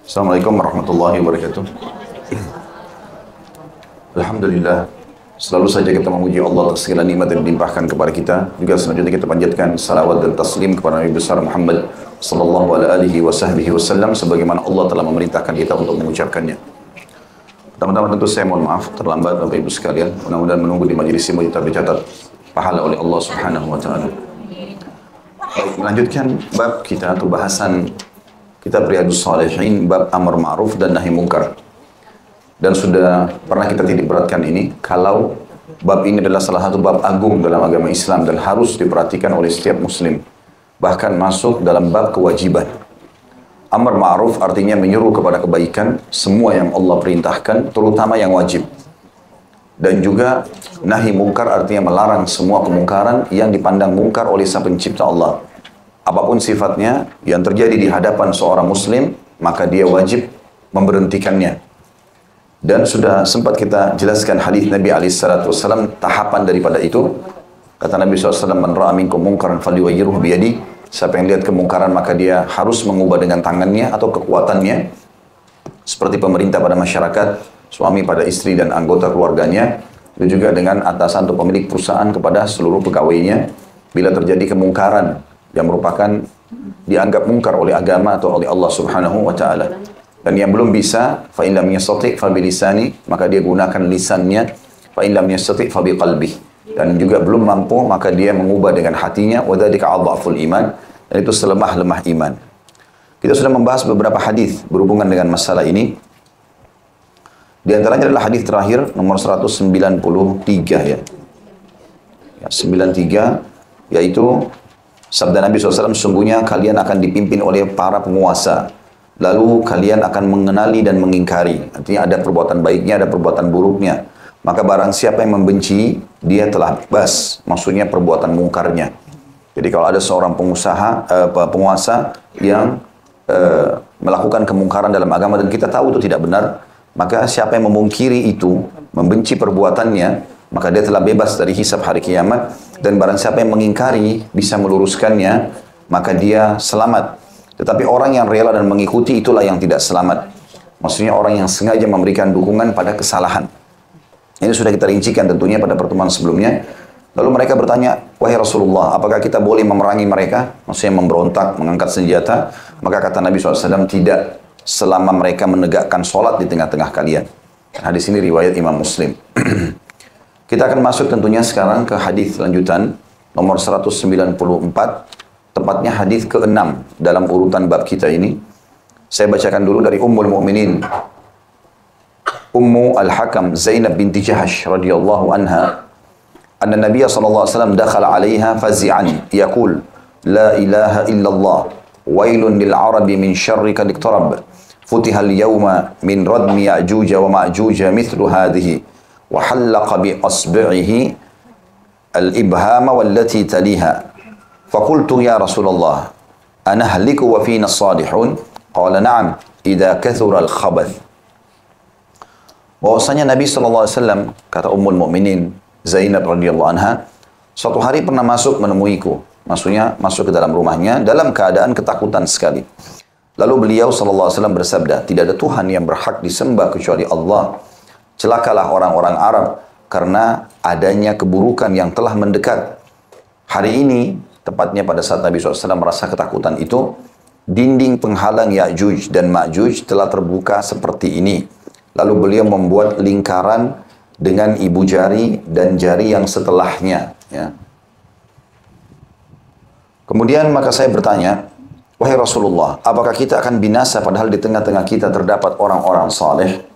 Assalamualaikum warahmatullahi wabarakatuh. Alhamdulillah, selalu saja kita memuji Allah atas segala nikmat yang dilimpahkan kepada kita. Juga selanjutnya kita panjatkan salawat dan taslim kepada Nabi besar Muhammad sallallahu alaihi wasallam sebagaimana Allah telah memerintahkan kita untuk mengucapkannya. Pertama-tama tentu saya mohon maaf terlambat Bapak Ibu sekalian. Mudah-mudahan menunggu di majelis ini tercatat pahala oleh Allah Subhanahu wa taala. Baik, melanjutkan bab kita atau bahasan kitab Riyadhus Shalihin, bab amar ma'ruf dan nahi mungkar. Dan sudah pernah kita titik beratkan ini, kalau bab ini adalah salah satu bab agung dalam agama Islam dan harus diperhatikan oleh setiap muslim. Bahkan masuk dalam bab kewajiban. Amar ma'ruf artinya menyuruh kepada kebaikan, semua yang Allah perintahkan, terutama yang wajib. Dan juga nahi mungkar artinya melarang semua kemungkaran yang dipandang mungkar oleh Sang Pencipta Allah. Apapun sifatnya yang terjadi di hadapan seorang muslim, maka dia wajib memberhentikannya. Dan sudah sempat kita jelaskan hadis Nabi SAW, tahapan daripada itu. Kata Nabi SAW, man ra'a minkum mungkaran falyughayyirhu biyadi. Siapa yang lihat kemungkaran maka dia harus mengubah dengan tangannya atau kekuatannya. Seperti pemerintah pada masyarakat, suami pada istri dan anggota keluarganya. Dan juga dengan atasan atau pemilik perusahaan kepada seluruh pegawainya. Bila terjadi kemungkaran yang merupakan dianggap mungkar oleh agama atau oleh Allah Subhanahu wa taala. Dan yang belum bisa, fa in lam yastati' fa bilisani, maka dia gunakan lisannya, fa in lam yastati' fa biqalbi. Dan juga belum mampu, maka dia mengubah dengan hatinya, wa dzalika adhaful iman, dan itu selemah-lemah iman. Kita sudah membahas beberapa hadis berhubungan dengan masalah ini. Di antaranya adalah hadis terakhir nomor 193 ya. 93 yaitu sabda Nabi SAW, sesungguhnya kalian akan dipimpin oleh para penguasa. Lalu kalian akan mengenali dan mengingkari. Artinya ada perbuatan baiknya, ada perbuatan buruknya. Maka barang siapa yang membenci, dia telah bebas. Maksudnya perbuatan mungkarnya. Jadi kalau ada seorang penguasa yang melakukan kemungkaran dalam agama dan kita tahu itu tidak benar, maka siapa yang memungkiri itu, membenci perbuatannya, maka dia telah bebas dari hisab hari kiamat. Dan barang siapa yang mengingkari, bisa meluruskannya, maka dia selamat. Tetapi orang yang rela dan mengikuti itulah yang tidak selamat. Maksudnya orang yang sengaja memberikan dukungan pada kesalahan. Ini sudah kita rincikan tentunya pada pertemuan sebelumnya. Lalu mereka bertanya, wahai Rasulullah, apakah kita boleh memerangi mereka? Maksudnya memberontak, mengangkat senjata. Maka kata Nabi SAW, tidak, selama mereka menegakkan sholat di tengah-tengah kalian. Hadis ini riwayat Imam Muslim. Kita akan masuk tentunya sekarang ke hadis lanjutan nomor 194, tepatnya hadis ke-6 dalam urutan bab kita ini. Saya bacakan dulu dari Ummul Mukminin Ummu Al-Hakam Zainab binti Jahash radhiyallahu anha, anna Nabiy sallallahu alaihi wasallam dakhala 'alaiha fazi'an yaqul la ilaha illallah wailun lil 'arabi min syarri qad iqtarab futiha al-yawma min radmi ya'juj wa ma'juj mithlu hadhihi وحلق بأصبعه الإبهام والتي تليها فقلت يا رسول الله أنهلك وفينا الصالحون قال نعم إذا كثر الخبث. Bahwasanya Nabi SAW, kata Ummul Mukminin Zainab radhiyallahu anha, suatu hari pernah masuk menemuiku, maksudnya masuk ke dalam rumahnya dalam keadaan ketakutan sekali. Lalu beliau SAW bersabda, tidak ada Tuhan yang berhak disembah kecuali Allah. Celakalah orang-orang Arab karena adanya keburukan yang telah mendekat. Hari ini, tepatnya pada saat Nabi SAW merasa ketakutan itu, dinding penghalang Ya'juj dan Ma'juj telah terbuka seperti ini. Lalu beliau membuat lingkaran dengan ibu jari dan jari yang setelahnya. Ya. Kemudian maka saya bertanya, wahai Rasulullah, apakah kita akan binasa padahal di tengah-tengah kita terdapat orang-orang saleh?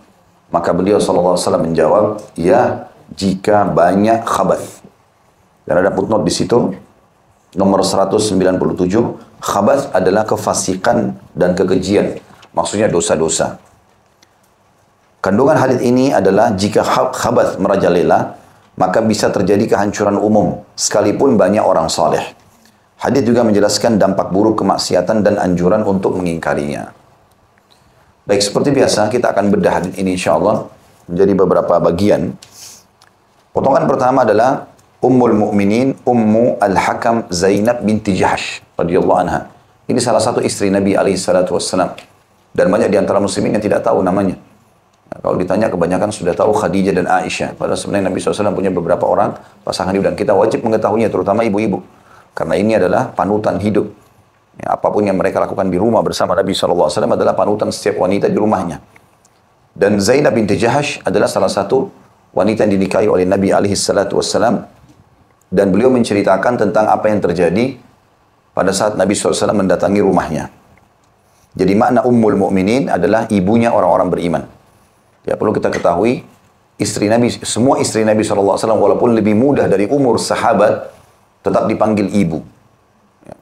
Maka beliau SAW menjawab, ya, jika banyak khabath. Dan ada footnote di situ, nomor 197, khabath adalah kefasikan dan kekejian. Maksudnya dosa-dosa. Kandungan hadis ini adalah jika khabath merajalela, maka bisa terjadi kehancuran umum, sekalipun banyak orang saleh. Hadis juga menjelaskan dampak buruk kemaksiatan dan anjuran untuk mengingkarinya. Baik, seperti biasa kita akan bedah hadis ini insyaAllah menjadi beberapa bagian. Potongan pertama adalah Ummul Mukminin Ummu Al-Hakam Zainab binti Jahash radhiyallahu anha. Ini salah satu istri Nabi SAW. Dan banyak di antara muslimin yang tidak tahu namanya. Nah, kalau ditanya kebanyakan sudah tahu Khadijah dan Aisyah. Padahal sebenarnya Nabi SAW punya beberapa orang pasangan hidup. Dan kita wajib mengetahuinya, terutama ibu-ibu. Karena ini adalah panutan hidup. Ya, apapun yang mereka lakukan di rumah bersama Nabi SAW adalah panutan setiap wanita di rumahnya. Dan Zainab binti Jahash adalah salah satu wanita yang dinikahi oleh Nabi SAW. Dan beliau menceritakan tentang apa yang terjadi pada saat Nabi SAW mendatangi rumahnya. Jadi makna Ummul Mukminin adalah ibunya orang-orang beriman. Ya, perlu kita ketahui, istri Nabi, semua istri Nabi SAW walaupun lebih muda dari umur sahabat, tetap dipanggil ibu. Ya.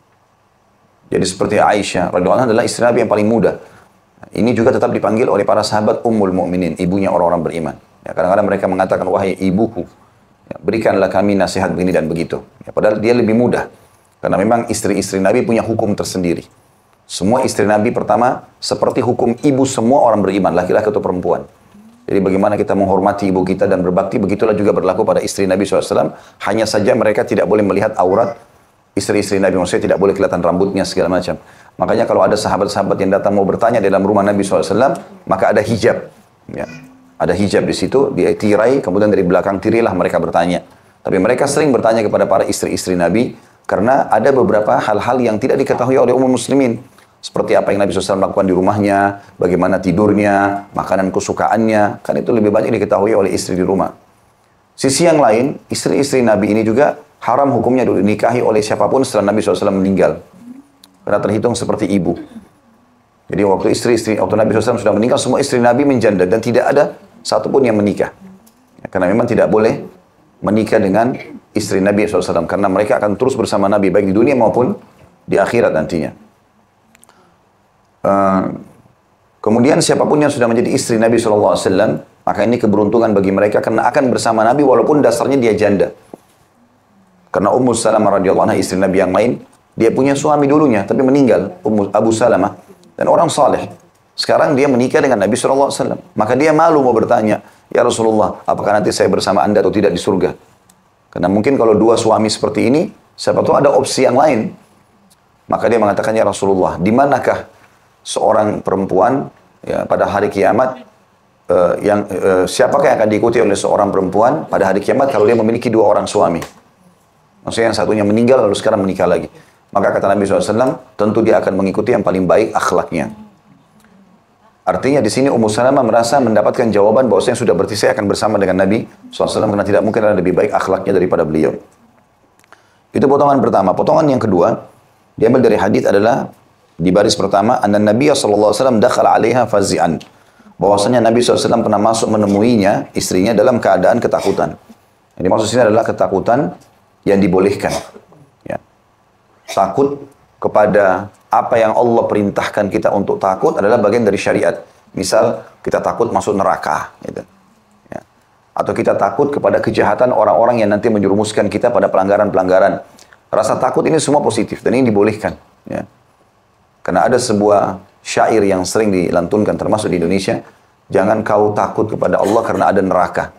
Jadi seperti Aisyah radhiyallahu anha adalah istri Nabi yang paling muda. Ini juga tetap dipanggil oleh para sahabat Ummul Mukminin, ibunya orang-orang beriman. Ya, kadang-kadang mereka mengatakan, wahai ibuku, ya, berikanlah kami nasihat begini dan begitu. Ya, padahal dia lebih mudah. Karena memang istri-istri Nabi punya hukum tersendiri. Semua istri Nabi pertama seperti hukum ibu semua orang beriman, laki-laki atau perempuan. Jadi bagaimana kita menghormati ibu kita dan berbakti, begitulah juga berlaku pada istri Nabi SAW. Hanya saja mereka tidak boleh melihat aurat istri-istri Nabi, maksudnya tidak boleh kelihatan rambutnya segala macam. Makanya kalau ada sahabat-sahabat yang datang mau bertanya dalam rumah Nabi SAW, maka ada hijab. Ya. Ada hijab di situ, dia tirai, kemudian dari belakang tirilah mereka bertanya. Tapi mereka sering bertanya kepada para istri-istri Nabi, karena ada beberapa hal-hal yang tidak diketahui oleh umum muslimin. Seperti apa yang Nabi SAW lakukan di rumahnya, bagaimana tidurnya, makanan kesukaannya, kan itu lebih banyak diketahui oleh istri di rumah. Sisi yang lain, istri-istri Nabi ini juga haram hukumnya dinikahi oleh siapapun setelah Nabi SAW meninggal. Karena terhitung seperti ibu. Jadi waktu Nabi SAW sudah meninggal, semua istri Nabi menjanda dan tidak ada satupun yang menikah. Ya, karena memang tidak boleh menikah dengan istri Nabi SAW. Karena mereka akan terus bersama Nabi, baik di dunia maupun di akhirat nantinya. Kemudian siapapun yang sudah menjadi istri Nabi SAW, maka ini keberuntungan bagi mereka karena akan bersama Nabi walaupun dasarnya dia janda. Karena Ummu Salamah radhiyallahu anha, istri Nabi yang lain, dia punya suami dulunya, tapi meninggal, Abu Salamah. Dan orang saleh. Sekarang dia menikah dengan Nabi SAW. Maka dia malu mau bertanya, ya Rasulullah, apakah nanti saya bersama anda atau tidak di surga? Karena mungkin kalau dua suami seperti ini, siapa tahu ada opsi yang lain. Maka dia mengatakan, ya Rasulullah, di manakah seorang perempuan ya, pada hari kiamat, siapakah yang akan diikuti oleh seorang perempuan pada hari kiamat kalau dia memiliki dua orang suami? Maksudnya yang satunya meninggal lalu sekarang menikah lagi. Maka kata Nabi SAW, tentu dia akan mengikuti yang paling baik akhlaknya. Artinya di sini Ummu Salamah merasa mendapatkan jawaban bahwasanya sudah berarti saya akan bersama dengan Nabi SAW karena tidak mungkin ada lebih baik akhlaknya daripada beliau. Itu potongan pertama. Potongan yang kedua, diambil dari hadis adalah di baris pertama, anna Nabi SAW dakhala 'alaiha fazi'an. Bahwasanya Nabi SAW pernah masuk menemuinya, istrinya dalam keadaan ketakutan. Jadi maksud sini adalah ketakutan yang dibolehkan. Ya. Takut kepada apa yang Allah perintahkan kita untuk takut adalah bagian dari syariat. Misal kita takut masuk neraka, gitu. Ya. Atau kita takut kepada kejahatan orang-orang yang nanti menjerumuskan kita pada pelanggaran-pelanggaran. Rasa takut ini semua positif dan ini dibolehkan. Ya. Karena ada sebuah syair yang sering dilantunkan termasuk di Indonesia, jangan kau takut kepada Allah karena ada neraka.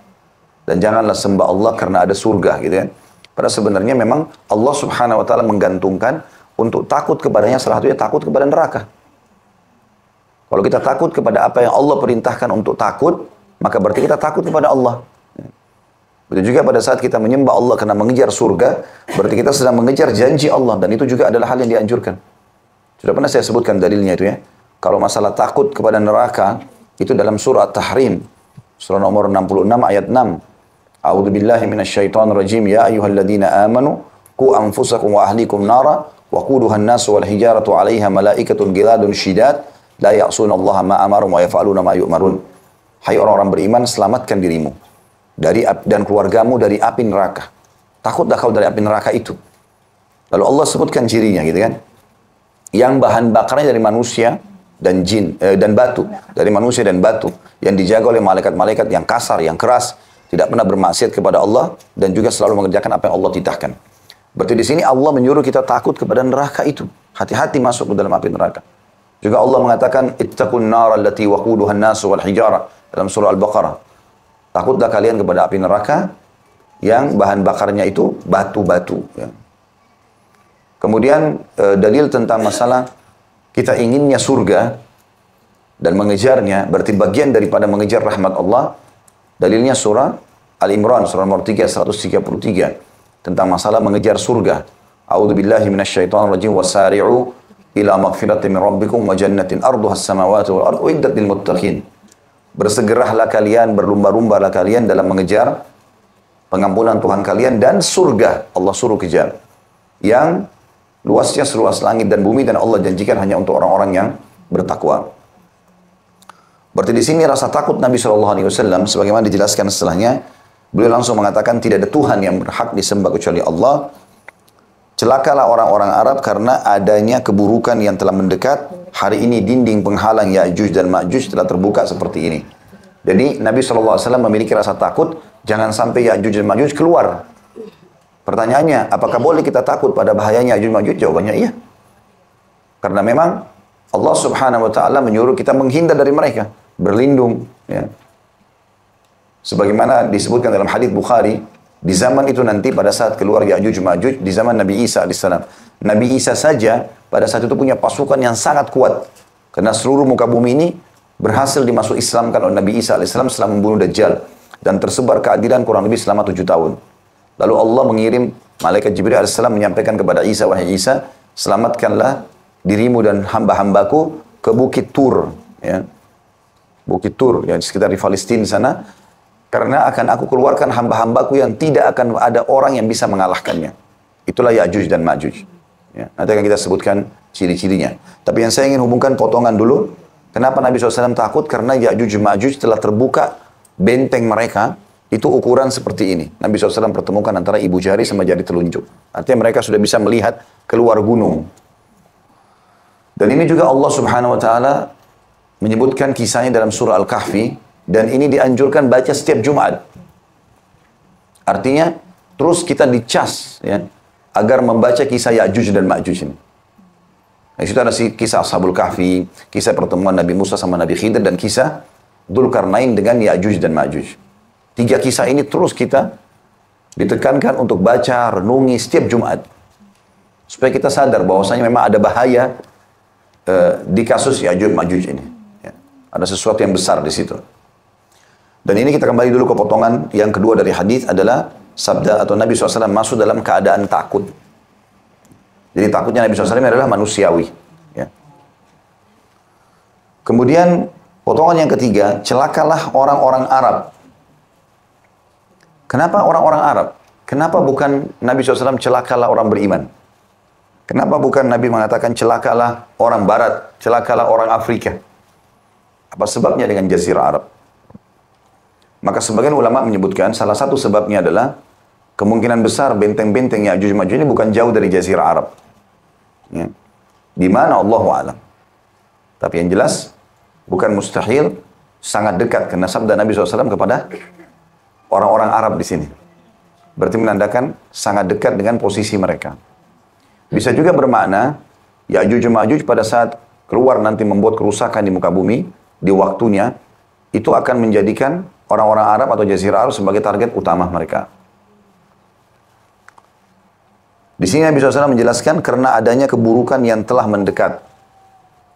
Dan janganlah sembah Allah karena ada surga, gitu kan. Padahal sebenarnya memang Allah Subhanahu wa taala menggantungkan untuk takut kepadanya, salah satunya takut kepada neraka. Kalau kita takut kepada apa yang Allah perintahkan untuk takut, maka berarti kita takut kepada Allah. Begitu juga pada saat kita menyembah Allah karena mengejar surga, berarti kita sedang mengejar janji Allah, dan itu juga adalah hal yang dianjurkan. Sudah pernah saya sebutkan dalilnya itu ya. Kalau masalah takut kepada neraka, itu dalam surah At-Tahrim, surah nomor 66 ayat 6. A'udzu billahi minasyaitonir rajim. Ya ayyuhalladzina amanu qu anfusakum wa ahlikum nara wa quduha an-nasu wal hijaratu 'alaiha malaikatun ghiladun syidad la ya'sunallaha ma amarum wa yaf'aluna ma yu'marun. Hai orang-orang beriman, selamatkan dirimu dari dan keluargamu dari api neraka. Takutlah kau dari api neraka itu. Lalu Allah sebutkan cirinya, gitu kan? Yang bahan bakarnya dari manusia dan jin dan batu, dari manusia dan batu, yang dijaga oleh malaikat-malaikat yang kasar, yang keras, tidak pernah bermaksiat kepada Allah dan juga selalu mengerjakan apa yang Allah titahkan. Berarti di sini Allah menyuruh kita takut kepada neraka itu. Hati-hati masuk ke dalam api neraka. Juga Allah mengatakan ittaqun nar allati waquduha an-nas wal hijara dalam surah Al-Baqarah. Takutlah kalian kepada api neraka yang bahan bakarnya itu batu-batu, ya. Kemudian dalil tentang masalah kita inginnya surga dan mengejarnya, berarti bagian daripada mengejar rahmat Allah. Dalilnya surah Al-Imran, surah nomor 3, 133. Tentang masalah mengejar surga. A'udzubillahi minasyaitonirrajim wasari'u ila maghfiratin min rabbikum wa jannatin arduhas samawati wal ardu uiddat lil muttaqin. Bersegeralah kalian, berlumba-lumbalah kalian dalam mengejar pengampunan Tuhan kalian dan surga. Allah suruh kejar. Yang luasnya seluas langit dan bumi dan Allah janjikan hanya untuk orang-orang yang bertakwa. Berarti di sini rasa takut Nabi SAW, sebagaimana dijelaskan setelahnya, beliau langsung mengatakan tidak ada Tuhan yang berhak disembah kecuali Allah. Celakalah orang-orang Arab karena adanya keburukan yang telah mendekat. Hari ini dinding penghalang Ya'juj dan Ma'juj telah terbuka seperti ini. Jadi Nabi SAW memiliki rasa takut, jangan sampai Ya'juj dan Ma'juj keluar. Pertanyaannya, apakah boleh kita takut pada bahayanya Ya'juj dan Ma'juj? Jawabannya iya. Karena memang Allah Subhanahu wa Ta'ala menyuruh kita menghindar dari mereka, berlindung. Ya. Sebagaimana disebutkan dalam hadits Bukhari, di zaman itu nanti pada saat keluar Ya'juj Ma'juj, di zaman Nabi Isa AS. Nabi Isa saja pada saat itu punya pasukan yang sangat kuat. Karena seluruh muka bumi ini berhasil dimasuk Islamkan oleh Nabi Isa AS setelah membunuh Dajjal. Dan tersebar keadilan kurang lebih selama 7 tahun. Lalu Allah mengirim malaikat Jibril AS menyampaikan kepada Isa, wahai Isa, selamatkanlah dirimu dan hamba-hambaku ke Bukit Tur. Ya. Bukit Tur, yang di sekitar di Palestina sana. Karena akan aku keluarkan hamba-hambaku yang tidak akan ada orang yang bisa mengalahkannya. Itulah Ya'juj dan Ma'juj. Ya, nanti akan kita sebutkan ciri-cirinya. Tapi yang saya ingin hubungkan potongan dulu. Kenapa Nabi SAW takut? Karena Ya'juj dan Ma'juj telah terbuka benteng mereka. Itu ukuran seperti ini. Nabi SAW pertemukan antara ibu jari sama jari telunjuk. Artinya mereka sudah bisa melihat keluar gunung. Dan ini juga Allah Subhanahu Wa Ta'ala menyebutkan kisahnya dalam surah Al-Kahfi. Dan ini dianjurkan baca setiap Jumat. Artinya, terus kita dicas ya, agar membaca kisah Ya'juj dan Ma'juj ini. Di situ ada kisah Ashabul Kahfi, kisah pertemuan Nabi Musa sama Nabi Khidir, dan kisah Dzulkarnain dengan Ya'juj dan Ma'juj. 3 kisah ini terus kita ditekankan untuk baca, renungi setiap Jumat. Supaya kita sadar bahwasanya memang ada bahaya di kasus Ya'juj Ma'juj ini. Ya. Ada sesuatu yang besar di situ. Dan ini kita kembali dulu ke potongan yang kedua dari hadis adalah sabda atau Nabi SAW masuk dalam keadaan takut. Jadi takutnya Nabi SAW adalah manusiawi. Ya. Kemudian potongan yang ketiga, celakalah orang-orang Arab. Kenapa orang-orang Arab? Kenapa bukan Nabi SAW celakalah orang beriman? Kenapa bukan Nabi mengatakan celakalah orang Barat, celakalah orang Afrika? Apa sebabnya dengan Jazirah Arab? Maka sebagian ulama menyebutkan salah satu sebabnya adalah kemungkinan besar benteng-benteng Ya'juj Ma'juj ini bukan jauh dari Jazirah Arab. Ya. Di mana Allahu a'lam. Tapi yang jelas bukan mustahil, sangat dekat karena sabda Nabi SAW kepada orang-orang Arab di sini. Berarti menandakan sangat dekat dengan posisi mereka. Bisa juga bermakna Ya'juj Ma'juj pada saat keluar nanti membuat kerusakan di muka bumi di waktunya, itu akan menjadikan orang-orang Arab atau Jazirah Arab sebagai target utama mereka. Di sini Nabi SAW menjelaskan karena adanya keburukan yang telah mendekat.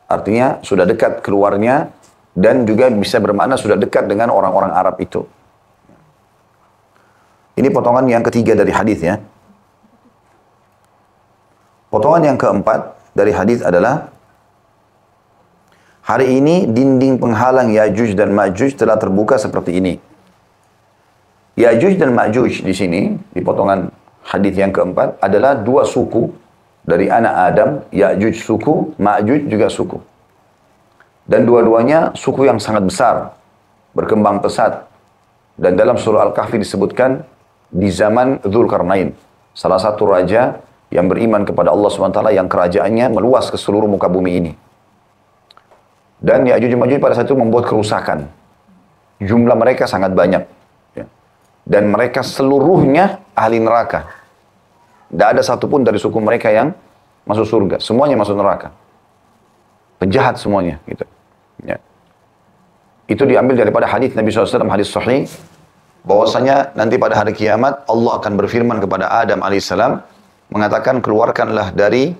Artinya sudah dekat keluarnya dan juga bisa bermakna sudah dekat dengan orang-orang Arab itu. Ini potongan yang ketiga dari hadis ya. Potongan yang keempat dari hadis adalah hari ini dinding penghalang Ya'juj dan Ma'juj telah terbuka seperti ini. Ya'juj dan Ma'juj di sini, di potongan hadis yang keempat, adalah 2 suku dari anak Adam. Ya'juj suku, Ma'juj juga suku. Dan dua-duanya suku yang sangat besar, berkembang pesat. Dan dalam surah Al-Kahfi disebutkan di zaman Dzulkarnain, salah satu raja yang beriman kepada Allah SWT yang kerajaannya meluas ke seluruh muka bumi ini. Dan Ya'juj dan Ma'juj pada saat itu membuat kerusakan. Jumlah mereka sangat banyak. Ya. Dan mereka seluruhnya ahli neraka. Tidak ada satupun dari suku mereka yang masuk surga. Semuanya masuk neraka. Penjahat semuanya. Gitu. Ya. Itu diambil daripada hadis Nabi SAW, hadis sahih. Bahwasanya nanti pada hari kiamat Allah akan berfirman kepada Adam alaihissalam, mengatakan keluarkanlah dari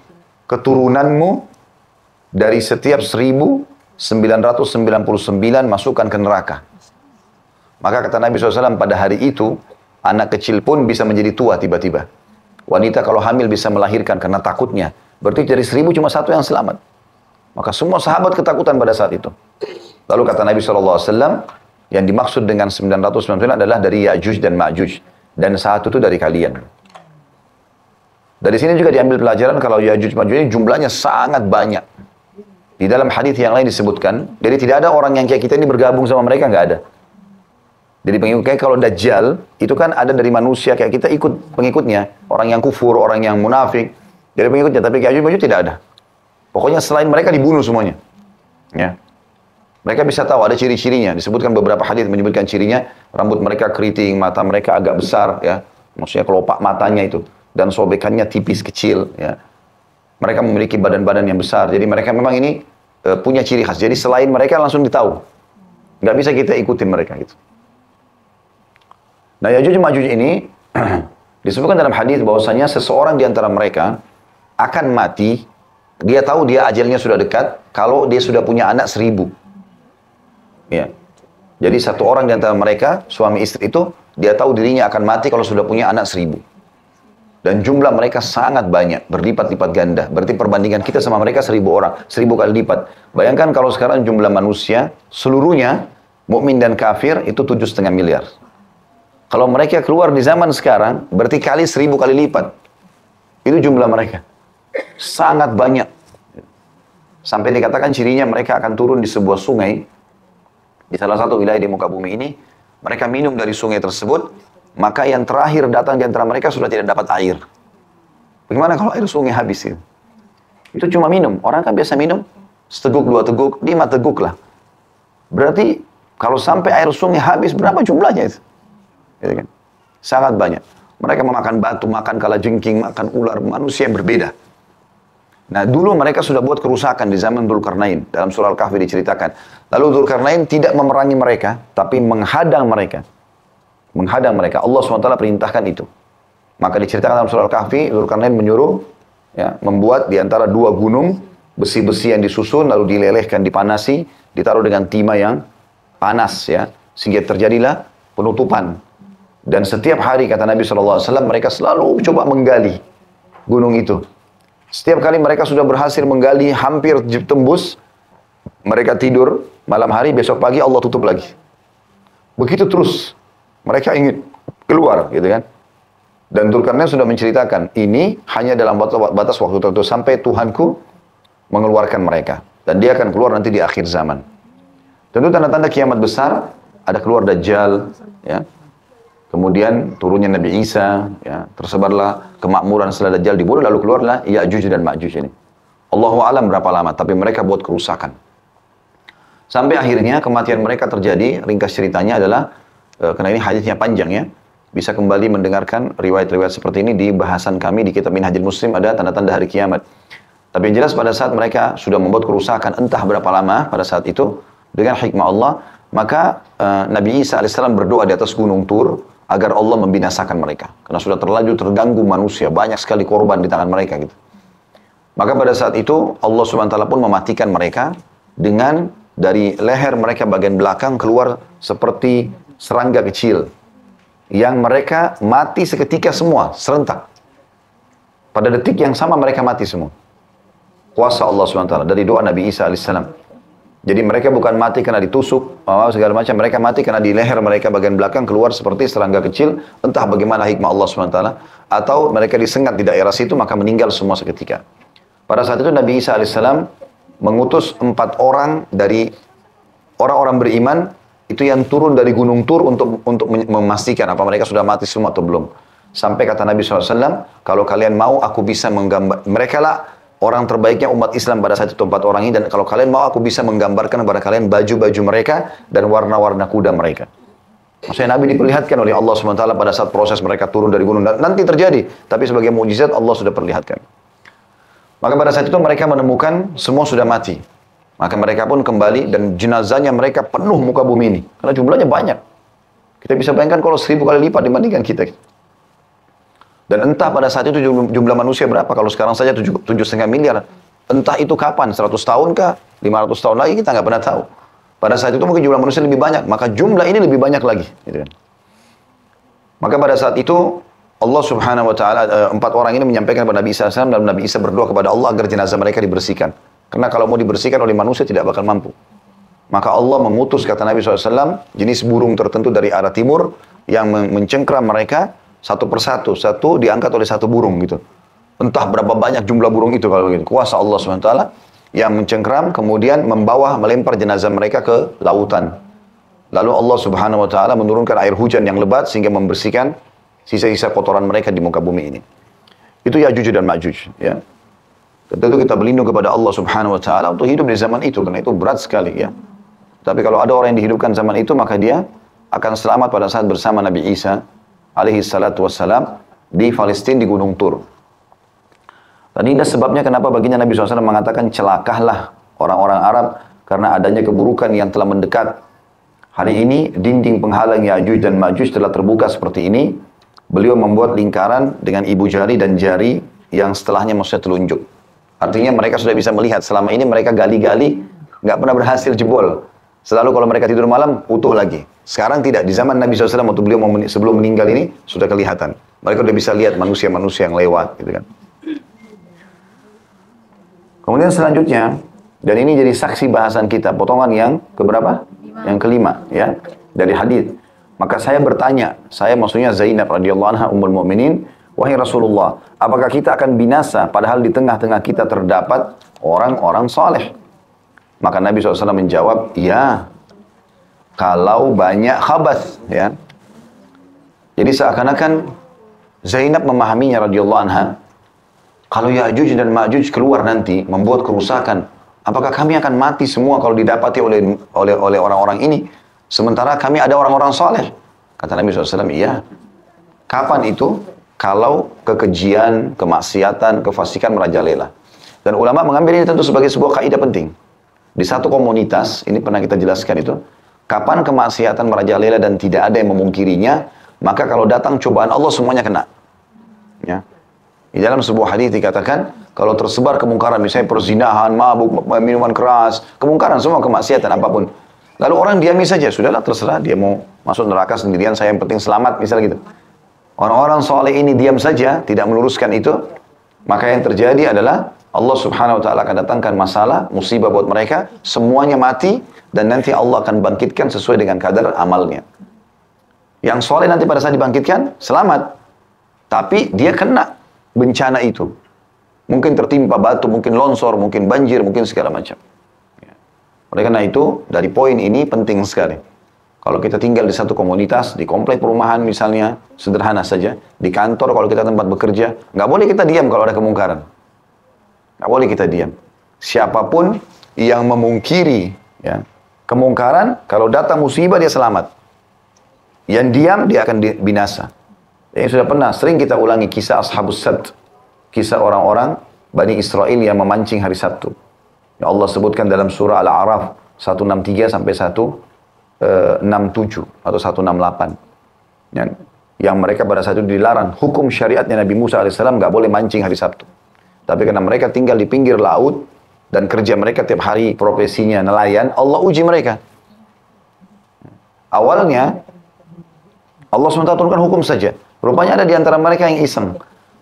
keturunanmu dari setiap 1999 masukkan ke neraka. Maka kata Nabi SAW pada hari itu, anak kecil pun bisa menjadi tua tiba-tiba. Wanita kalau hamil bisa melahirkan karena takutnya. Berarti dari 1000 cuma satu yang selamat. Maka semua sahabat ketakutan pada saat itu. Lalu kata Nabi SAW, yang dimaksud dengan 999 adalah dari Ya'juj dan Ma'juj. Dan satu itu dari kalian. Dari sini juga diambil pelajaran kalau Ya'juj Ma'juj ini jumlahnya sangat banyak. Di dalam hadis yang lain disebutkan, jadi tidak ada orang yang kayak kita ini bergabung sama mereka, nggak ada. Jadi pengikut kayak kalau Dajjal, itu kan ada dari manusia kayak kita ikut pengikutnya. Orang yang kufur, orang yang munafik. Jadi pengikutnya, tapi Ya'juj Ma'juj tidak ada. Pokoknya selain mereka dibunuh semuanya. Ya. Mereka bisa tahu ada ciri-cirinya. Disebutkan beberapa hadis menyebutkan cirinya, rambut mereka keriting, mata mereka agak besar, ya. Maksudnya kelopak matanya itu dan sobekannya tipis kecil, ya. Mereka memiliki badan-badan yang besar. Jadi mereka memang ini punya ciri khas. Jadi selain mereka langsung ditahu. Nggak bisa kita ikutin mereka gitu. Nah, Ya'juj Ma'juj ini disebutkan dalam hadis bahwasanya seseorang di antara mereka akan mati. Dia tahu dia ajalnya sudah dekat kalau dia sudah punya anak 1000. Ya. Jadi satu orang di antara mereka, suami istri itu, dia tahu dirinya akan mati kalau sudah punya anak 1000. Dan jumlah mereka sangat banyak, berlipat-lipat ganda. Berarti perbandingan kita sama mereka 1000 orang, 1000 kali lipat. Bayangkan kalau sekarang jumlah manusia, seluruhnya, mukmin dan kafir, itu 7,5 miliar. Kalau mereka keluar di zaman sekarang, berarti kali 1000 kali lipat. Itu jumlah mereka. Sangat banyak. Sampai dikatakan cirinya mereka akan turun di sebuah sungai, di salah satu wilayah di muka bumi ini, mereka minum dari sungai tersebut, maka yang terakhir datang di antara mereka sudah tidak dapat air. Bagaimana kalau air sungai habis itu? Itu cuma minum. Orang kan biasa minum, seteguk, 2 teguk, 5 teguk lah. Berarti kalau sampai air sungai habis, berapa jumlahnya itu? Gitu kan? Sangat banyak. Mereka memakan batu, makan kalajengking, makan ular, manusia yang berbeda. Nah, dulu mereka sudah buat kerusakan di zaman Dzulkarnain. Dalam surah Al-Kahfi diceritakan. Lalu Dzulkarnain tidak memerangi mereka, tapi menghadang mereka. Menghadang mereka. Allah SWT perintahkan itu. Maka diceritakan dalam surah Al-Kahfi, Dzulkarnain menyuruh ya, membuat di antara 2 gunung, besi-besi yang disusun, lalu dilelehkan, dipanasi, ditaruh dengan timah yang panas, ya, sehingga terjadilah penutupan. Dan setiap hari, kata Nabi SAW, mereka selalu coba menggali gunung itu. Setiap kali mereka sudah berhasil menggali, hampir tembus, mereka tidur, malam hari, besok pagi Allah tutup lagi. Begitu terus, mereka ingin keluar, gitu kan. Dan Dzulkarnain sudah menceritakan, ini hanya dalam batas waktu tertentu, sampai Tuhanku mengeluarkan mereka. Dan dia akan keluar nanti di akhir zaman. Tentu tanda-tanda kiamat besar, ada keluar Dajjal, ya. Kemudian turunnya Nabi Isa, ya, tersebarlah kemakmuran setelah Dajjal dibunuh, lalu keluarlah Ya'juj dan Ma'juj ini. Allahu a'lam berapa lama, tapi mereka buat kerusakan. Sampai akhirnya kematian mereka terjadi, ringkas ceritanya adalah, karena ini hadisnya panjang ya, bisa kembali mendengarkan riwayat-riwayat seperti ini di bahasan kami di kitab Minhajul Muslim, ada tanda-tanda hari kiamat. Tapi yang jelas pada saat mereka sudah membuat kerusakan, entah berapa lama pada saat itu, dengan hikmah Allah, maka Nabi Isa AS berdoa di atas gunung Tur, agar Allah membinasakan mereka. Karena sudah terlanjur terganggu manusia. Banyak sekali korban di tangan mereka gitu. Maka pada saat itu Allah SWT pun mematikan mereka dengan dari leher mereka bagian belakang keluar seperti serangga kecil. Yang mereka mati seketika semua, serentak. Pada detik yang sama mereka mati semua. Kuasa Allah SWT dari doa Nabi Isa AS. Jadi mereka bukan mati karena ditusuk, segala macam. Mereka mati karena di leher mereka bagian belakang keluar seperti serangga kecil. Entah bagaimana hikmah Allah SWT. Atau mereka disengat di daerah situ, maka meninggal semua seketika. Pada saat itu Nabi Isa AS mengutus 4 orang dari orang-orang beriman, itu yang turun dari Gunung Tur untuk memastikan apa mereka sudah mati semua atau belum. Sampai kata Nabi SAW, kalau kalian mau aku bisa menggambar. Mereka lah orang terbaiknya umat Islam pada saat itu 4 orang ini, dan kalau kalian mau aku bisa menggambarkan kepada kalian baju-baju mereka dan warna-warna kuda mereka. Maksudnya Nabi diperlihatkan oleh Allah SWT pada saat proses mereka turun dari gunung. Dan nanti terjadi, tapi sebagai mukjizat Allah sudah perlihatkan. Maka pada saat itu mereka menemukan semua sudah mati. Maka mereka pun kembali dan jenazahnya mereka penuh muka bumi ini. Karena jumlahnya banyak. Kita bisa bayangkan kalau 1000 kali lipat dibandingkan kita. Dan entah pada saat itu jumlah manusia berapa. Kalau sekarang saja 7,5 miliar. Entah itu kapan, 100 tahun kah, 500 tahun lagi, kita nggak pernah tahu. Pada saat itu mungkin jumlah manusia lebih banyak, maka jumlah ini lebih banyak lagi. Gitu kan. Maka pada saat itu, Allah subhanahu wa ta'ala, 4 orang ini menyampaikan kepada Nabi Isa AS, dan Nabi Isa berdoa kepada Allah agar jenazah mereka dibersihkan. Karena kalau mau dibersihkan oleh manusia tidak bakal mampu. Maka Allah mengutus, kata Nabi SAW, jenis burung tertentu dari arah timur, yang mencengkram mereka, satu persatu, satu diangkat oleh satu burung gitu. Entah berapa banyak jumlah burung itu kalau begitu. Kuasa Allah SWT yang mencengkram, kemudian membawa, melempar jenazah mereka ke lautan. Lalu Allah Subhanahu Wa Ta'ala menurunkan air hujan yang lebat sehingga membersihkan sisa-sisa kotoran mereka di muka bumi ini. Itu Ya'juj dan Ma'juj. Ya. Tentu kita berlindung kepada Allah Subhanahu Wa Ta'ala untuk hidup di zaman itu, karena itu berat sekali ya. Tapi kalau ada orang yang dihidupkan zaman itu, maka dia akan selamat pada saat bersama Nabi Isa alaihi salatu wassalam di Palestina di Gunung Tur. Dan inilah sebabnya kenapa baginda Nabi SAW mengatakan celakalah orang-orang Arab karena adanya keburukan yang telah mendekat. Hari ini dinding penghalang Ya'juj dan Ma'juj telah terbuka seperti ini. Beliau membuat lingkaran dengan ibu jari dan jari yang setelahnya maksudnya telunjuk. Artinya mereka sudah bisa melihat. Selama ini mereka gali-gali, nggak pernah berhasil jebol. Selalu kalau mereka tidur malam, utuh lagi. Sekarang tidak. Di zaman Nabi SAW, waktu beliau sebelum meninggal ini, sudah kelihatan. Mereka sudah bisa lihat manusia-manusia yang lewat. Gitu kan. Kemudian selanjutnya, dan ini jadi saksi bahasan kita, potongan yang keberapa? Yang kelima, ya, dari hadis. Maka saya bertanya, saya maksudnya Zainab radhiyallahu anha ummul mukminin, wahai Rasulullah, apakah kita akan binasa padahal di tengah-tengah kita terdapat orang-orang saleh? Maka Nabi SAW menjawab, ya, kalau banyak khabath, ya. Jadi seakan-akan Zainab memahaminya radhiyallahu anha, kalau Ya'juj dan Ma'juj keluar nanti membuat kerusakan, apakah kami akan mati semua kalau didapati oleh orang-orang ini? Sementara kami ada orang-orang saleh. Kata Nabi SAW, iya. Kapan itu? Kalau kekejian, kemaksiatan, kefasikan merajalela. Dan ulama mengambil ini tentu sebagai sebuah kaidah penting. Di satu komunitas, ini pernah kita jelaskan itu, kapan kemaksiatan merajalela dan tidak ada yang memungkirinya, maka kalau datang cobaan Allah semuanya kena. Ya. Di dalam sebuah hadis dikatakan, kalau tersebar kemungkaran, misalnya perzinahan, mabuk, minuman keras, kemungkaran, semua kemaksiatan apapun. Lalu orang diami saja, sudahlah terserah, dia mau masuk neraka sendirian, saya yang penting selamat, misalnya gitu. Orang-orang soleh ini diam saja, tidak meluruskan itu, maka yang terjadi adalah Allah Subhanahu Wa Ta'ala akan datangkan masalah, musibah buat mereka, semuanya mati, dan nanti Allah akan bangkitkan sesuai dengan kadar amalnya. Yang soleh nanti pada saat dibangkitkan, selamat. Tapi dia kena bencana itu. Mungkin tertimpa batu, mungkin longsor, mungkin banjir, mungkin segala macam. Ya. Oleh karena itu, dari poin ini penting sekali. Kalau kita tinggal di satu komunitas, di komplek perumahan misalnya, sederhana saja. Di kantor, kalau kita tempat bekerja, nggak boleh kita diam kalau ada kemungkaran. Nggak boleh kita diam. Siapapun yang memungkiri ya, kemungkaran, kalau datang musibah dia selamat. Yang diam, dia akan binasa. Yang sudah pernah, sering kita ulangi kisah Ashabus Sabt. Kisah orang-orang Bani Israel yang memancing hari Sabtu. Ya Allah sebutkan dalam surah Al-A'raf 163 sampai 167 atau 168. Yang mereka pada saat itu dilarang. Hukum syariatnya Nabi Musa AS nggak boleh mancing hari Sabtu. Tapi karena mereka tinggal di pinggir laut dan kerja mereka tiap hari profesinya nelayan, Allah uji mereka. Awalnya Allah SWT turunkan hukum saja. Rupanya ada di antara mereka yang iseng.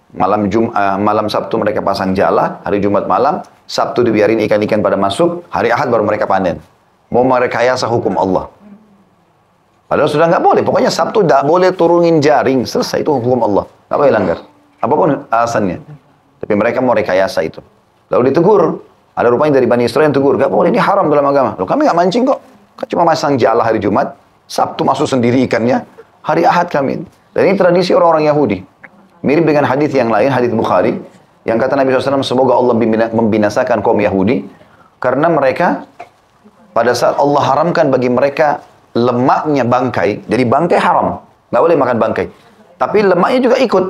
Malam Sabtu mereka pasang jala, hari Jumat malam, Sabtu dibiarin ikan-ikan pada masuk, hari Ahad baru mereka panen. Mau merekayasa hukum Allah. Padahal sudah nggak boleh. Pokoknya Sabtu nggak boleh turunin jaring. Selesai, itu hukum Allah. Nggak boleh langgar. Apapun alasannya. Tapi mereka mau rekayasa itu. Lalu ditegur. Ada rupanya dari Bani Israel yang tegur. Nggak boleh, ini haram dalam agama. Loh, kami nggak mancing kok. Kan cuma masang jala hari Jumat. Sabtu masuk sendiri ikannya. Hari Ahad kami. Dan ini tradisi orang-orang Yahudi. Mirip dengan hadis yang lain, hadis Bukhari. Yang kata Nabi SAW, semoga Allah membinasakan kaum Yahudi. Karena mereka, pada saat Allah haramkan bagi mereka lemaknya bangkai. Jadi bangkai haram. Nggak boleh makan bangkai. Tapi lemaknya juga ikut.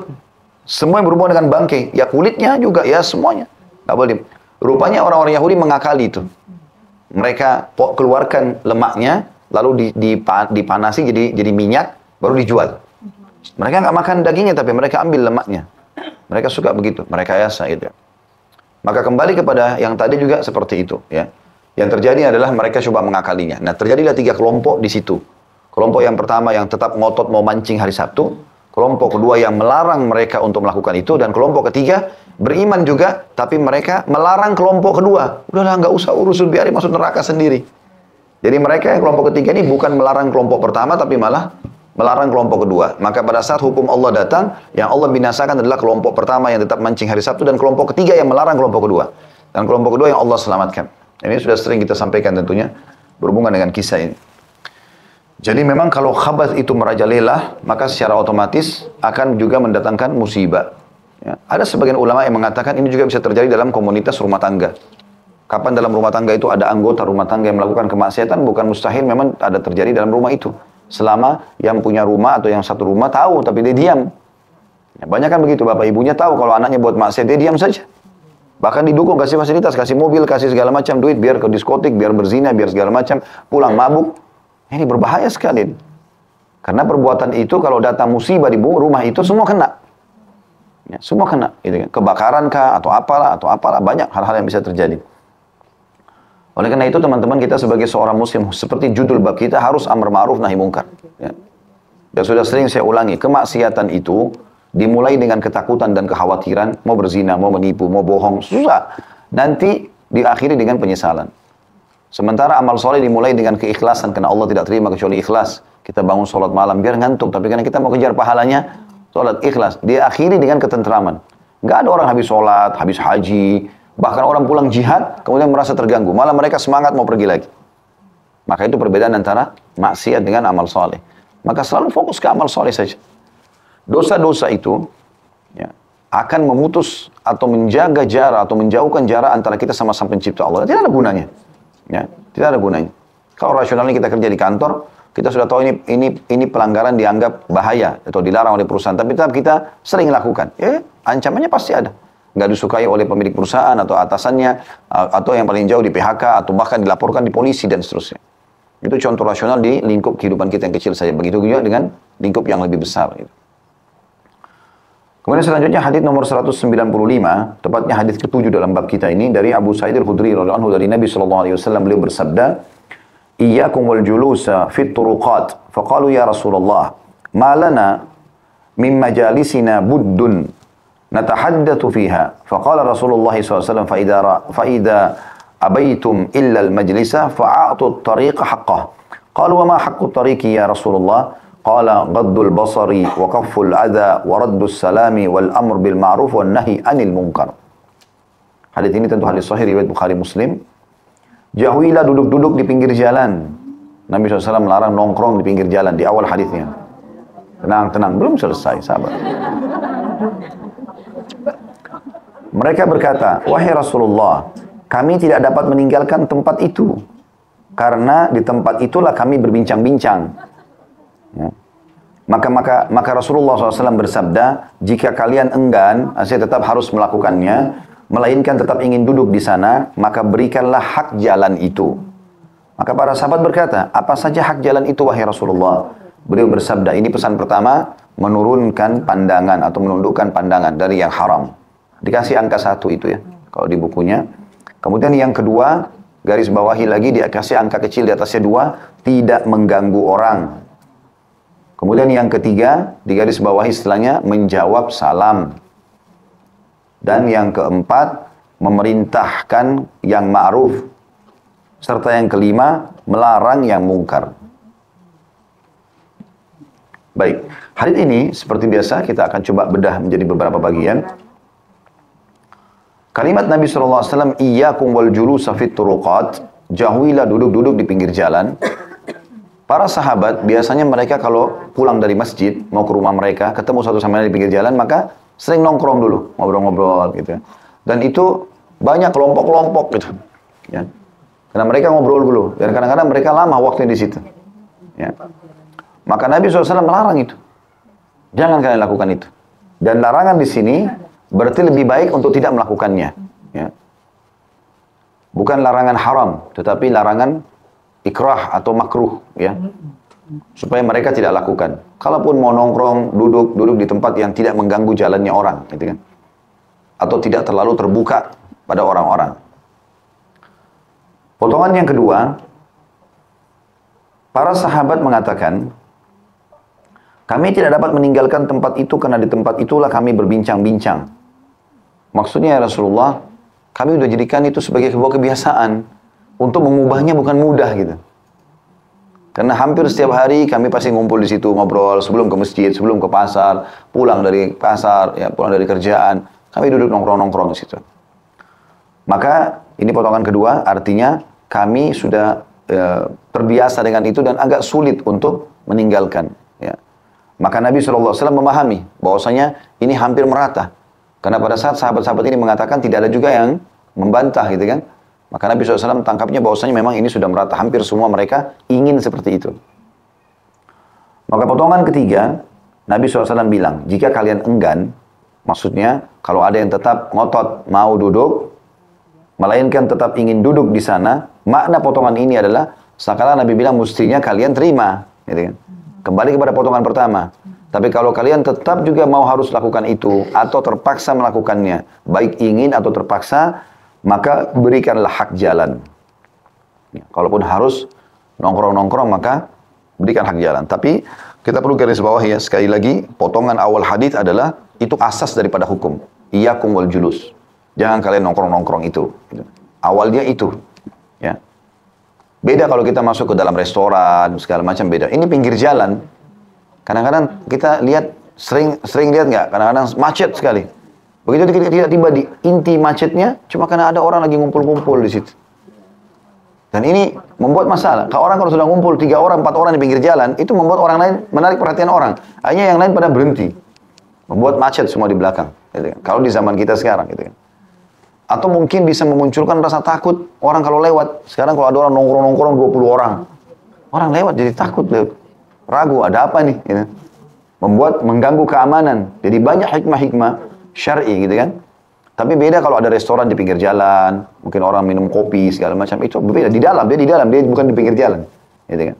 Semua yang berhubungan dengan bangkai. Ya kulitnya juga, ya semuanya. Nggak boleh. Rupanya orang-orang Yahudi mengakali itu. Mereka keluarkan lemaknya, lalu dipanasi jadi minyak, baru dijual. Mereka nggak makan dagingnya, tapi mereka ambil lemaknya. Mereka suka begitu, mereka rekayasa itu. Maka kembali kepada yang tadi juga seperti itu, ya. Yang terjadi adalah mereka coba mengakalinya. Nah, terjadilah 3 kelompok di situ. Kelompok yang pertama yang tetap ngotot mau mancing hari Sabtu, kelompok kedua yang melarang mereka untuk melakukan itu, dan kelompok ketiga beriman juga, tapi mereka melarang kelompok kedua. Udahlah, nggak usah urus, biarin masuk neraka sendiri. Jadi mereka yang kelompok ketiga ini bukan melarang kelompok pertama, tapi malah melarang kelompok kedua. Maka pada saat hukum Allah datang, yang Allah binasakan adalah kelompok pertama yang tetap mancing hari Sabtu, dan kelompok ketiga yang melarang kelompok kedua. Dan kelompok kedua yang Allah selamatkan. Ini sudah sering kita sampaikan tentunya, berhubungan dengan kisah ini. Jadi memang kalau khabath itu merajalela, maka secara otomatis akan juga mendatangkan musibah. Ya. Ada sebagian ulama yang mengatakan ini juga bisa terjadi dalam komunitas rumah tangga. Kapan dalam rumah tangga itu ada anggota rumah tangga yang melakukan kemaksiatan, bukan mustahil memang ada terjadi dalam rumah itu. Selama yang punya rumah atau yang satu rumah tahu, tapi dia diam. Ya, banyak kan begitu, bapak ibunya tahu kalau anaknya buat maksiat, dia diam saja. Bahkan didukung, kasih fasilitas, kasih mobil, kasih segala macam duit, biar ke diskotik, biar berzina, biar segala macam, pulang mabuk. Ini berbahaya sekali. Karena perbuatan itu kalau datang musibah di rumah itu semua kena. Ya, semua kena. Gitu kan. Kebakaran kah atau apalah, banyak hal-hal yang bisa terjadi. Oleh karena itu teman-teman, kita sebagai seorang muslim, seperti judul bab kita, harus amar ma'ruf nahi mungkar. Ya. Dan sudah sering saya ulangi, kemaksiatan itu dimulai dengan ketakutan dan kekhawatiran, mau berzina, mau menipu, mau bohong, susah. Nanti diakhiri dengan penyesalan. Sementara amal soleh dimulai dengan keikhlasan, karena Allah tidak terima kecuali ikhlas. Kita bangun sholat malam biar ngantuk, tapi karena kita mau kejar pahalanya, sholat ikhlas. Dia akhiri dengan ketentraman. Nggak ada orang habis sholat, habis haji, bahkan orang pulang jihad, kemudian merasa terganggu. Malah mereka semangat mau pergi lagi. Maka itu perbedaan antara maksiat dengan amal soleh. Maka selalu fokus ke amal soleh saja. Dosa-dosa itu ya, akan memutus atau menjaga jarak atau menjauhkan jarak antara kita sama sang pencipta Allah. Tidak ada gunanya. Ya, tidak ada gunanya. Kalau rasionalnya kita kerja di kantor, kita sudah tahu ini pelanggaran dianggap bahaya atau dilarang oleh perusahaan, tapi tetap kita sering lakukan. Ya, ancamannya pasti ada. Nggak disukai oleh pemilik perusahaan atau atasannya, atau yang paling jauh di PHK, atau bahkan dilaporkan di polisi dan seterusnya. Itu contoh rasional di lingkup kehidupan kita yang kecil saja. Begitu juga dengan lingkup yang lebih besar. Kemudian selanjutnya hadis nomor 195, tepatnya hadis ke-7 dalam bab kita ini, dari Abu Sa'id al-Khudri radhiyallahu anhu, dari Nabi SAW, beliau bersabda, "Iyyakum wal julusa fit turuqat." Faqalu ya Rasulullah, "Ma lana min majalisina buddun natahaddatsu fiha." Faqala Rasulullah SAW, "Fa idza abaitum illa al-majlisa fa'atu at-tariqa haqqah." Qalu wa ma haqqu at-tariqi ya Rasulullah? Qala ghaddul basari wa kafful adha wa raddus salami wal amr bil ma'ruf wan nahi anil munkar. Hadis ini tentu hadis sahih riwayat Bukhari Muslim. Jauhilah duduk-duduk di pinggir jalan. Nabi SAW melarang nongkrong di pinggir jalan di awal hadisnya. Tenang, belum selesai, sabar. Mereka berkata, "Wahai Rasulullah, kami tidak dapat meninggalkan tempat itu karena di tempat itulah kami berbincang-bincang." Ya. Maka Rasulullah SAW bersabda, jika kalian enggan, saya tetap harus melakukannya, melainkan tetap ingin duduk di sana, maka berikanlah hak jalan itu. Maka para sahabat berkata, apa saja hak jalan itu wahai Rasulullah? Beliau bersabda, ini pesan pertama, menurunkan pandangan atau menundukkan pandangan dari yang haram. Dikasih angka 1 itu ya, kalau di bukunya. Kemudian yang kedua, garis bawahi lagi, dikasih angka kecil di atasnya 2, tidak mengganggu orang. Kemudian yang ketiga, di garis bawahi setelahnya, menjawab salam. Dan yang keempat, memerintahkan yang ma'ruf. Serta yang kelima, melarang yang mungkar. Baik, hadis ini seperti biasa kita akan coba bedah menjadi beberapa bagian. Kalimat Nabi SAW, "Iyyakum wal julusa fit turuqat." Jauhilah duduk-duduk di pinggir jalan. Para sahabat, biasanya mereka kalau pulang dari masjid, mau ke rumah mereka, ketemu satu sama lain di pinggir jalan, maka sering nongkrong dulu, ngobrol-ngobrol gitu. Dan itu banyak kelompok-kelompok gitu. Ya. Karena mereka ngobrol dulu, dan kadang-kadang mereka lama waktunya di situ. Ya. Maka Nabi SAW melarang itu. Jangan kalian lakukan itu. Dan larangan di sini berarti lebih baik untuk tidak melakukannya. Ya. Bukan larangan haram, tetapi larangan ikrah atau makruh, ya. supaya mereka tidak lakukan. Kalaupun mau nongkrong, duduk di tempat yang tidak mengganggu jalannya orang, gitu kan? Atau tidak terlalu terbuka pada orang-orang. Potongan yang kedua, para sahabat mengatakan, kami tidak dapat meninggalkan tempat itu karena di tempat itulah kami berbincang-bincang. Maksudnya ya Rasulullah, kami sudah jadikan itu sebagai sebuah kebiasaan. Untuk mengubahnya bukan mudah gitu. Karena hampir setiap hari kami pasti ngumpul di situ ngobrol sebelum ke masjid, sebelum ke pasar, pulang dari pasar, ya pulang dari kerjaan, kami duduk nongkrong-nongkrong di situ. Maka ini potongan kedua, artinya kami sudah terbiasa dengan itu dan agak sulit untuk meninggalkan. Ya. Maka Nabi SAW memahami bahwasanya ini hampir merata. Karena pada saat sahabat-sahabat ini mengatakan tidak ada juga yang membantah gitu kan. Maka Nabi SAW tangkapnya bahwasanya memang ini sudah merata. Hampir semua mereka ingin seperti itu. Maka potongan ketiga, Nabi SAW bilang, jika kalian enggan, maksudnya kalau ada yang tetap ngotot mau duduk, melainkan tetap ingin duduk di sana, makna potongan ini adalah, seakan Nabi bilang mestinya kalian terima. Gitu kan? Kembali kepada potongan pertama. Tapi kalau kalian tetap juga mau harus lakukan itu, atau terpaksa melakukannya, baik ingin atau terpaksa, maka berikanlah hak jalan. Ya, kalaupun harus nongkrong-nongkrong, maka berikan hak jalan. Tapi kita perlu garis bawah ya, sekali lagi, potongan awal hadis adalah itu asas daripada hukum. Iyyakum wal julus. Jangan kalian nongkrong-nongkrong itu. Awalnya itu. Ya. Beda kalau kita masuk ke dalam restoran, segala macam beda. Ini pinggir jalan. Kadang-kadang kita lihat, sering lihat nggak? Kadang-kadang macet sekali. Begitu kita tiba di inti macetnya, cuma karena ada orang lagi ngumpul-ngumpul di situ. Dan ini membuat masalah. Kalau orang sudah ngumpul 3 orang, 4 orang di pinggir jalan, itu membuat orang lain menarik perhatian orang. Akhirnya yang lain pada berhenti. Membuat macet semua di belakang. Gitu kan. Kalau di zaman kita sekarang. Gitu kan. Atau mungkin bisa memunculkan rasa takut orang kalau lewat. Sekarang kalau ada orang nongkrong-nongkrong 20 orang. Orang lewat jadi takut. Ragu, ada apa nih? Gitu. Membuat mengganggu keamanan. Jadi banyak hikmah-hikmah syar'i gitu kan. Tapi beda kalau ada restoran di pinggir jalan, mungkin orang minum kopi segala macam, itu berbeda. Dia di dalam, dia bukan di pinggir jalan. Gitu kan.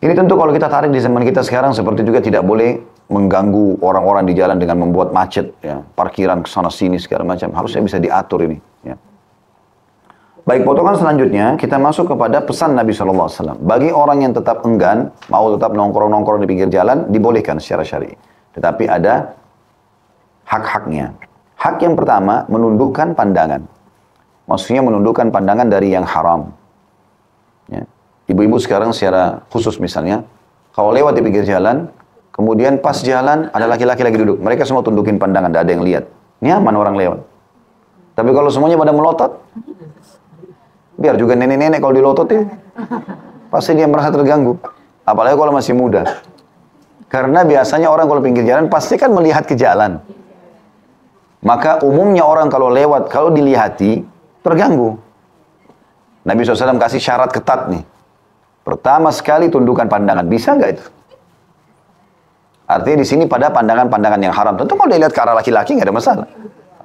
Ini tentu kalau kita tarik di zaman kita sekarang seperti juga tidak boleh mengganggu orang-orang di jalan dengan membuat macet, ya, parkiran ke sana sini segala macam. Harusnya bisa diatur ini, ya. Baik, potongan selanjutnya kita masuk kepada pesan Nabi SAW. Bagi orang yang tetap enggan, mau tetap nongkrong-nongkrong di pinggir jalan, dibolehkan secara syar'i. Tetapi ada hak-haknya. Hak yang pertama, menundukkan pandangan. Maksudnya menundukkan pandangan dari yang haram. Ya. Ibu-ibu sekarang secara khusus misalnya, kalau lewat di pinggir jalan, kemudian pas jalan, ada laki-laki lagi duduk. Mereka semua tundukin pandangan, tidak ada yang lihat. Nyaman orang lewat. Tapi kalau semuanya pada melotot, biar juga nenek-nenek kalau dilototin, pasti dia merasa terganggu. Apalagi kalau masih muda. Karena biasanya orang kalau pinggir jalan, pasti kan melihat ke jalan. Maka umumnya orang kalau lewat, kalau dilihati, terganggu. Nabi SAW kasih syarat ketat nih. Pertama sekali tundukkan pandangan. Bisa nggak itu? Artinya di sini pada pandangan-pandangan yang haram. Tentu kalau dia lihat ke arah laki-laki nggak ada masalah.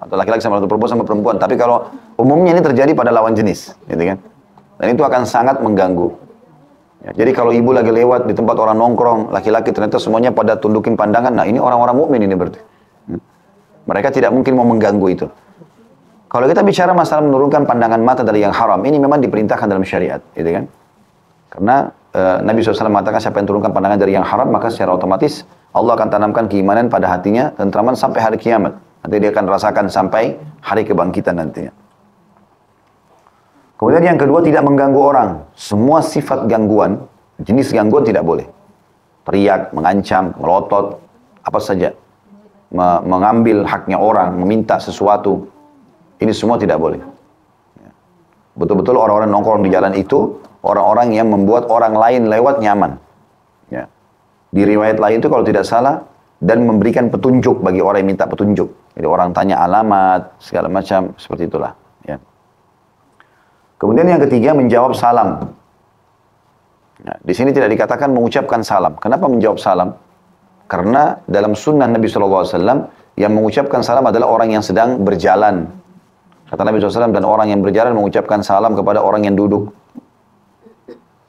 Atau laki-laki sama perempuan sama perempuan. Tapi kalau umumnya ini terjadi pada lawan jenis. Gitu kan? Dan itu akan sangat mengganggu. Ya, jadi kalau ibu lagi lewat di tempat orang nongkrong, laki-laki ternyata semuanya pada tundukin pandangan. Nah ini orang-orang mukmin ini berarti. Mereka tidak mungkin mau mengganggu itu. Kalau kita bicara masalah menurunkan pandangan mata dari yang haram, ini memang diperintahkan dalam syariat, gitu kan? Karena Nabi SAW mengatakan siapa yang turunkan pandangan dari yang haram, maka secara otomatis Allah akan tanamkan keimanan pada hatinya, tentraman sampai hari kiamat. Nanti dia akan rasakan sampai hari kebangkitan nantinya. Kemudian yang kedua, tidak mengganggu orang. Semua sifat gangguan, jenis gangguan tidak boleh. Teriak, mengancam, melotot, apa saja. Mengambil haknya orang, meminta sesuatu, ini semua tidak boleh. Betul-betul orang-orang nongkrong di jalan itu, orang-orang yang membuat orang lain lewat nyaman. Ya. Di riwayat lain itu kalau tidak salah, dan memberikan petunjuk bagi orang yang minta petunjuk. Jadi orang tanya alamat, segala macam, seperti itulah. Ya. Kemudian yang ketiga, menjawab salam. Ya, di sini tidak dikatakan mengucapkan salam. Kenapa menjawab salam? Karena dalam sunnah Nabi SAW, yang mengucapkan salam adalah orang yang sedang berjalan. Kata Nabi SAW, dan orang yang berjalan mengucapkan salam kepada orang yang duduk.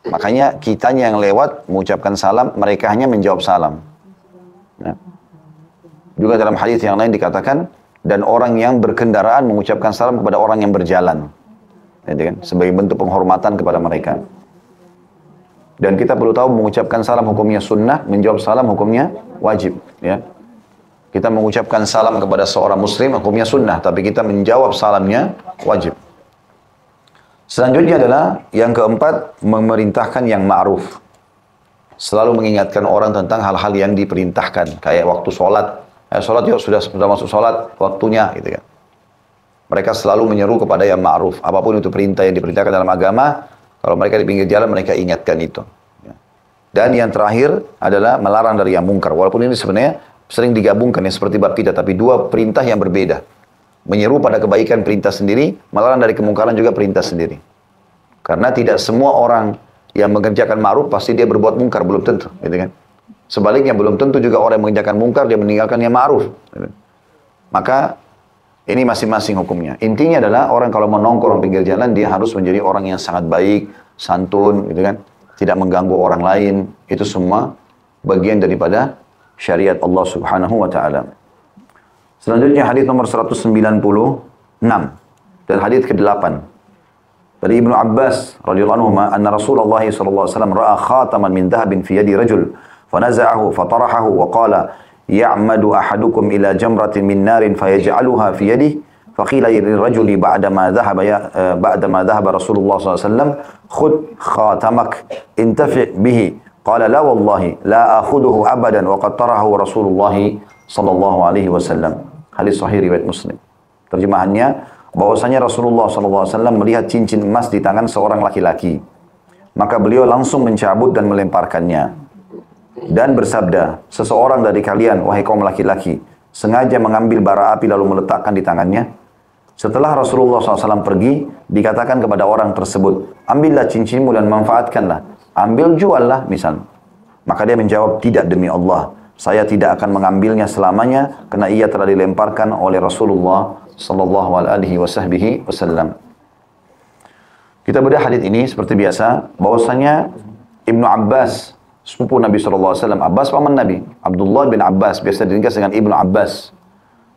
Makanya kitanya yang lewat mengucapkan salam, mereka hanya menjawab salam. Nah. Juga dalam hadis yang lain dikatakan, dan orang yang berkendaraan mengucapkan salam kepada orang yang berjalan. Gitu kan? Sebagai bentuk penghormatan kepada mereka. Dan kita perlu tahu mengucapkan salam hukumnya sunnah, menjawab salam hukumnya wajib. Ya. Kita mengucapkan salam kepada seorang muslim hukumnya sunnah, tapi kita menjawab salamnya wajib. Selanjutnya adalah yang keempat, memerintahkan yang ma'ruf. Selalu mengingatkan orang tentang hal-hal yang diperintahkan. Kayak waktu sholat. Sholat yuk, sudah masuk sholat, waktunya. Gitu kan. Mereka selalu menyeru kepada yang ma'ruf. Apapun itu perintah yang diperintahkan dalam agama, kalau mereka di pinggir jalan, mereka ingatkan itu. Dan yang terakhir adalah melarang dari yang mungkar. Walaupun ini sebenarnya sering digabungkan ya, seperti bab kita. Tapi dua perintah yang berbeda. Menyeru pada kebaikan perintah sendiri, melarang dari kemungkaran juga perintah sendiri. Karena tidak semua orang yang mengerjakan ma'ruf pasti dia berbuat mungkar, belum tentu, gitu kan? Sebaliknya belum tentu juga orang yang mengerjakan mungkar dia meninggalkan yang ma'ruf. Gitu. Maka ini masing-masing hukumnya. Intinya adalah orang kalau mau nongkrong pinggir jalan dia harus menjadi orang yang sangat baik, santun, gitu kan? Tidak mengganggu orang lain. Itu semua bagian daripada syariat Allah Subhanahu wa taala. Selanjutnya hadis nomor 196 dan hadis ke-8 dari Ibnu Abbas radhiyallahu anhu, anna Rasulullah sallallahu alaihi wasallam ra'a khataman min dhahabin fi yadi rajul fanaza'ahu fatarahahu wa qala ya'madu ahadukum ila jamratin min narin fayaj'aluha fi yadihi faqila lirajuli ba'dama dhahaba Rasulullah sallallahu alaihi wasallam khudh khatamak intafi' bihi qala la wallahi la akhuduhu abadan wa qad tarahu Rasulullah sallallahu alaihi wasallam. Hadis sahih riwayat Muslim. Terjemahannya, bahwasanya Rasulullah SAW melihat cincin emas di tangan seorang laki-laki. Maka beliau langsung mencabut dan melemparkannya. Dan bersabda, seseorang dari kalian, wahai kaum laki-laki, sengaja mengambil bara api lalu meletakkan di tangannya. Setelah Rasulullah SAW pergi, dikatakan kepada orang tersebut, ambillah cincinmu dan manfaatkanlah. Ambil, juallah, misal. Maka dia menjawab, tidak demi Allah. Saya tidak akan mengambilnya selamanya karena ia telah dilemparkan oleh Rasulullah sallallahu alaihi wasallam. Kita bedah hadis ini seperti biasa, bahwasanya Ibnu Abbas, sepupu Nabi sallallahu alaihi wasallam, Abbas paman Nabi, Abdullah bin Abbas biasa diringkas dengan Ibnu Abbas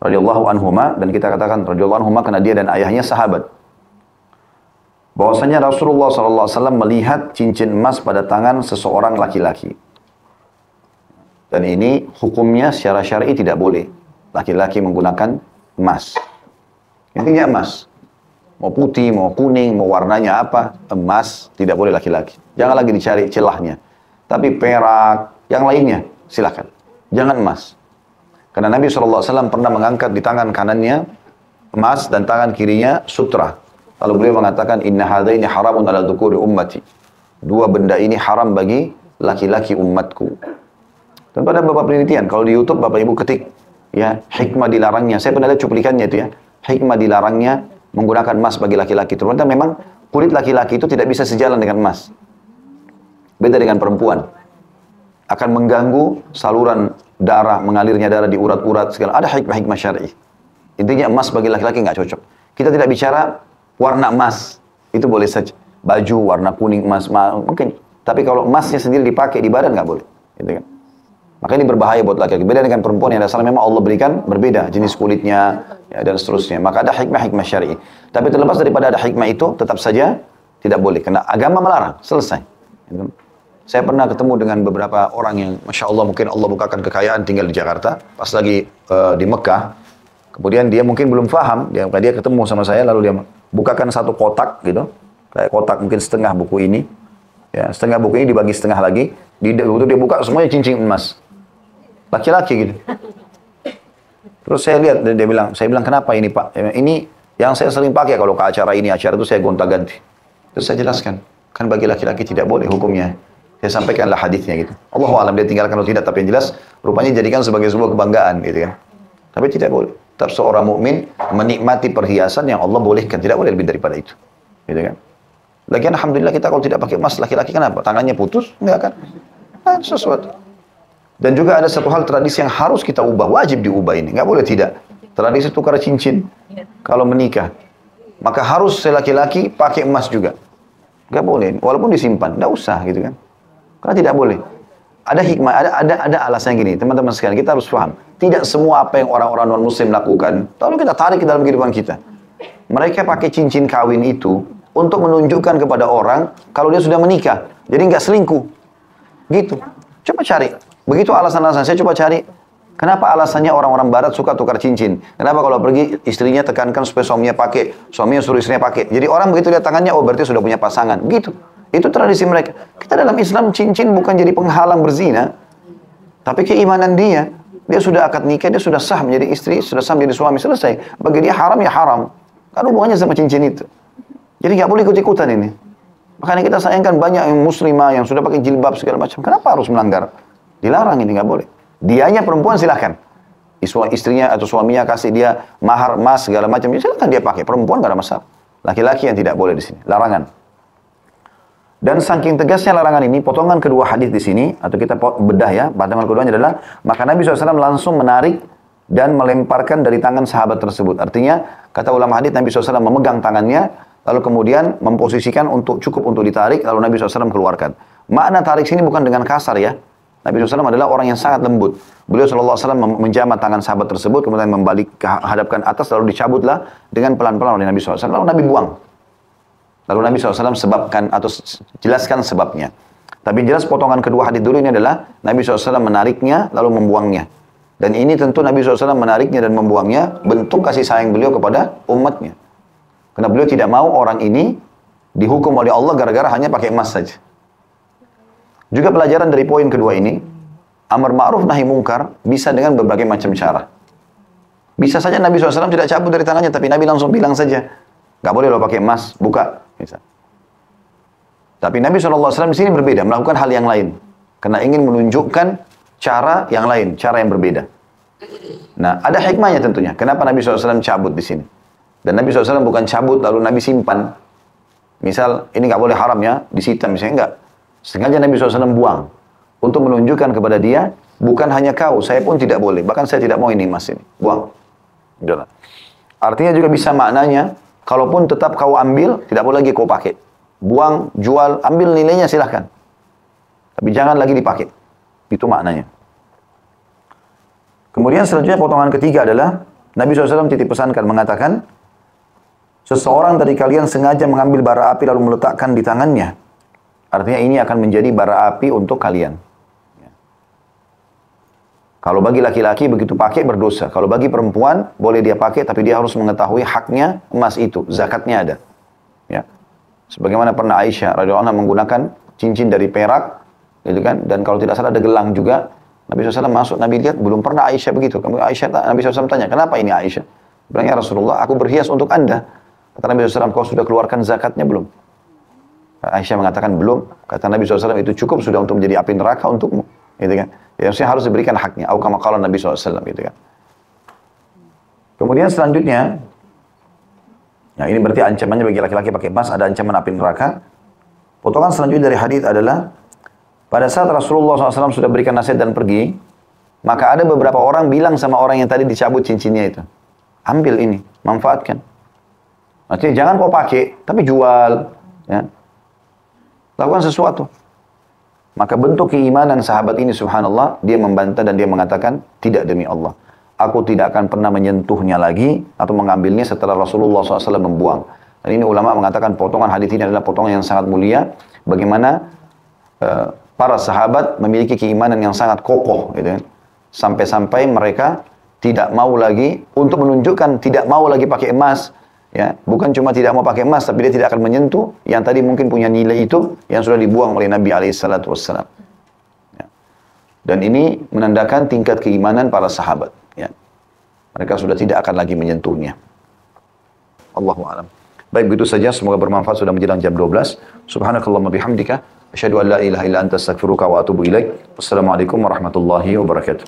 radhiyallahu anhuma, dan kita katakan radhiyallahu anhuma karena dia dan ayahnya sahabat. Bahwasanya Rasulullah sallallahu alaihi wasallam melihat cincin emas pada tangan seseorang laki-laki. Dan ini hukumnya secara syar'i tidak boleh laki-laki menggunakan emas. Intinya emas. Mau putih, mau kuning, mau warnanya apa, emas tidak boleh laki-laki. Jangan lagi dicari celahnya. Tapi perak, yang lainnya silakan. Jangan emas. Karena Nabi SAW pernah mengangkat di tangan kanannya emas dan tangan kirinya sutra. Lalu beliau mengatakan, inna hadaini haramun ala dzukuri ummati. Dua benda ini haram bagi laki-laki umatku. Tentu ada beberapa penelitian. Kalau di YouTube Bapak Ibu ketik, ya, hikmah dilarangnya. Saya pernah lihat cuplikannya itu ya. Hikmah dilarangnya menggunakan emas bagi laki-laki. Ternyata memang kulit laki-laki itu tidak bisa sejalan dengan emas. Beda dengan perempuan. Akan mengganggu saluran darah, mengalirnya darah di urat-urat segala. Ada hikmah-hikmah syar'i. Intinya emas bagi laki-laki nggak cocok. Kita tidak bicara warna emas. Itu boleh saja. Baju warna kuning emas mungkin. Tapi kalau emasnya sendiri dipakai di badan nggak boleh. Gitu kan? Maka ini berbahaya buat laki-laki. Beda dengan perempuan yang dasarnya memang Allah berikan berbeda jenis kulitnya ya, dan seterusnya. Maka ada hikmah-hikmah syar'i. Tapi terlepas daripada ada hikmah itu, tetap saja tidak boleh. Karena agama melarang. Selesai. Saya pernah ketemu dengan beberapa orang yang Masya Allah mungkin Allah bukakan kekayaan tinggal di Jakarta. Pas lagi di Mekah. Kemudian dia mungkin belum paham. Dia ketemu sama saya lalu dia bukakan satu kotak gitu. Kayak kotak mungkin setengah buku ini. Ya, setengah buku ini dibagi setengah lagi. Waktu dia buka semuanya cincin emas. Laki-laki gitu. Terus saya lihat dan saya bilang kenapa ini Pak? Ini yang saya sering pakai kalau ke acara ini, acara itu saya gonta-ganti. Terus saya jelaskan, kan bagi laki-laki tidak boleh hukumnya. Saya sampaikanlah hadisnya gitu. Allahu a'lam dia tinggalkan atau tidak, tapi yang jelas rupanya jadikan sebagai sebuah kebanggaan gitu kan. Tapi tidak boleh. Tetap seorang mukmin menikmati perhiasan yang Allah bolehkan, tidak boleh lebih daripada itu. Gitu kan. Lagian alhamdulillah kita kalau tidak pakai emas laki-laki kenapa? Tangannya putus? Enggak kan? Nah, sesuatu. Dan juga ada satu hal tradisi yang harus kita ubah, wajib diubah ini, nggak boleh tidak. Tradisi tukar cincin kalau menikah, maka harus laki-laki pakai emas juga. Nggak boleh, walaupun disimpan, nggak usah gitu kan. Karena tidak boleh. Ada hikmah, ada alasan gini, teman-teman sekalian, kita harus paham. Tidak semua apa yang orang-orang non-muslim lakukan, lalu kita tarik ke dalam kehidupan kita. Mereka pakai cincin kawin itu untuk menunjukkan kepada orang kalau dia sudah menikah. Jadi nggak selingkuh. Gitu. Coba cari. Begitu alasan-alasan, saya coba cari. Kenapa alasannya orang-orang barat suka tukar cincin? Kenapa kalau pergi istrinya tekankan supaya suaminya pakai, suaminya suruh istrinya pakai. Jadi orang begitu lihat tangannya, oh berarti sudah punya pasangan. Gitu. Itu tradisi mereka. Kita dalam Islam cincin bukan jadi penghalang berzina. Tapi keimanan dia. Dia sudah akad nikah, dia sudah sah menjadi istri, sudah sah menjadi suami, selesai. Bagi dia haram ya haram. Kan hubungannya sama cincin itu. Jadi nggak boleh ikut-ikutan ini. Makanya kita sayangkan banyak yang muslimah yang sudah pakai jilbab segala macam. Kenapa harus melanggar? Dilarang ini, nggak boleh. Dianya perempuan silahkan. Istrinya atau suaminya kasih dia mahar emas segala macam, ya silahkan dia pakai. Perempuan nggak ada masalah. Laki-laki yang tidak boleh di sini. Larangan. Dan saking tegasnya larangan ini, potongan kedua hadis di sini, atau kita bedah ya, potongan keduanya adalah, maka Nabi SAW langsung menarik dan melemparkan dari tangan sahabat tersebut. Artinya, kata ulama hadis, Nabi SAW memegang tangannya, lalu kemudian memposisikan cukup untuk ditarik, lalu Nabi SAW keluarkan. Makna tarik sini bukan dengan kasar ya. Nabi SAW adalah orang yang sangat lembut. Beliau SAW menjamah tangan sahabat tersebut, kemudian membalik hadapkan atas, lalu dicabutlah dengan pelan-pelan oleh Nabi SAW. Lalu Nabi buang. Lalu Nabi SAW sebabkan atau jelaskan sebabnya. Tapi jelas potongan kedua hadis dulu ini adalah Nabi SAW menariknya, lalu membuangnya. Dan ini tentu Nabi SAW menariknya dan membuangnya bentuk kasih sayang beliau kepada umatnya. Karena beliau tidak mau orang ini dihukum oleh Allah gara-gara hanya pakai emas saja. Juga pelajaran dari poin kedua ini, amar ma'ruf nahi mungkar bisa dengan berbagai macam cara. Bisa saja Nabi SAW tidak cabut dari tangannya, tapi Nabi langsung bilang saja, nggak boleh lo pakai emas, buka. Bisa. Tapi Nabi SAW di sini berbeda, melakukan hal yang lain. Karena ingin menunjukkan cara yang lain, cara yang berbeda. Nah, ada hikmahnya tentunya. Kenapa Nabi SAW cabut di sini? Dan Nabi SAW bukan cabut lalu Nabi simpan. Misal, ini nggak boleh haram ya, disita misalnya, enggak. Sengaja Nabi SAW buang. Untuk menunjukkan kepada dia, bukan hanya kau, saya pun tidak boleh. Bahkan saya tidak mau ini emas ini. Buang. Udah. Artinya juga bisa maknanya, kalaupun tetap kau ambil, tidak boleh lagi kau pakai. Buang, jual, ambil nilainya silahkan. Tapi jangan lagi dipakai. Itu maknanya. Kemudian selanjutnya potongan ketiga adalah, Nabi SAW titip pesankan mengatakan, seseorang dari kalian sengaja mengambil bara api lalu meletakkan di tangannya. Artinya ini akan menjadi bara api untuk kalian. Kalau bagi laki-laki begitu pakai berdosa. Kalau bagi perempuan boleh dia pakai tapi dia harus mengetahui haknya emas itu. Zakatnya ada. Ya. Sebagaimana pernah Aisyah radhiyallahu anha menggunakan cincin dari perak. Gitu kan? Dan kalau tidak salah ada gelang juga. Nabi SAW masuk, Nabi lihat, belum pernah Aisyah begitu. Nabi SAW tanya, kenapa ini Aisyah? Bilang, ya Rasulullah, aku berhias untuk anda. Kata Nabi SAW, kau sudah keluarkan zakatnya belum? Aisyah mengatakan, belum. Kata Nabi SAW, itu cukup sudah untuk menjadi api neraka untukmu. Gitu kan? Ya, maksudnya harus diberikan haknya. Au kama qala Nabi SAW. Gitu kan? Kemudian selanjutnya, nah ini berarti ancamannya bagi laki-laki pakai emas, ada ancaman api neraka. Potongan selanjutnya dari hadis adalah, pada saat Rasulullah SAW sudah berikan nasihat dan pergi, maka ada beberapa orang bilang sama orang yang tadi dicabut cincinnya itu, ambil ini, manfaatkan. Artinya jangan kau pakai, tapi jual. Ya. Lakukan sesuatu. Maka bentuk keimanan sahabat ini subhanallah, dia membantah dan dia mengatakan, tidak demi Allah. Aku tidak akan pernah menyentuhnya lagi atau mengambilnya setelah Rasulullah SAW membuang. Dan ini ulama mengatakan potongan hadis ini adalah potongan yang sangat mulia. Bagaimana para sahabat memiliki keimanan yang sangat kokoh, gitu kan? Sampai-sampai mereka tidak mau lagi, untuk menunjukkan tidak mau lagi pakai emas, ya, bukan cuma tidak mau pakai emas, tapi dia tidak akan menyentuh yang tadi mungkin punya nilai itu, yang sudah dibuang oleh Nabi SAW. Ya. Dan ini menandakan tingkat keimanan para sahabat. Ya. Mereka sudah tidak akan lagi menyentuhnya. Allahu a'lam. Baik, begitu saja. Semoga bermanfaat. Sudah menjelang jam 12. Subhanakallahumma bihamdika. Asyhadu an la ilaha illa anta astaghfiruka wa atubu ilaik. Wassalamualaikum warahmatullahi wabarakatuh.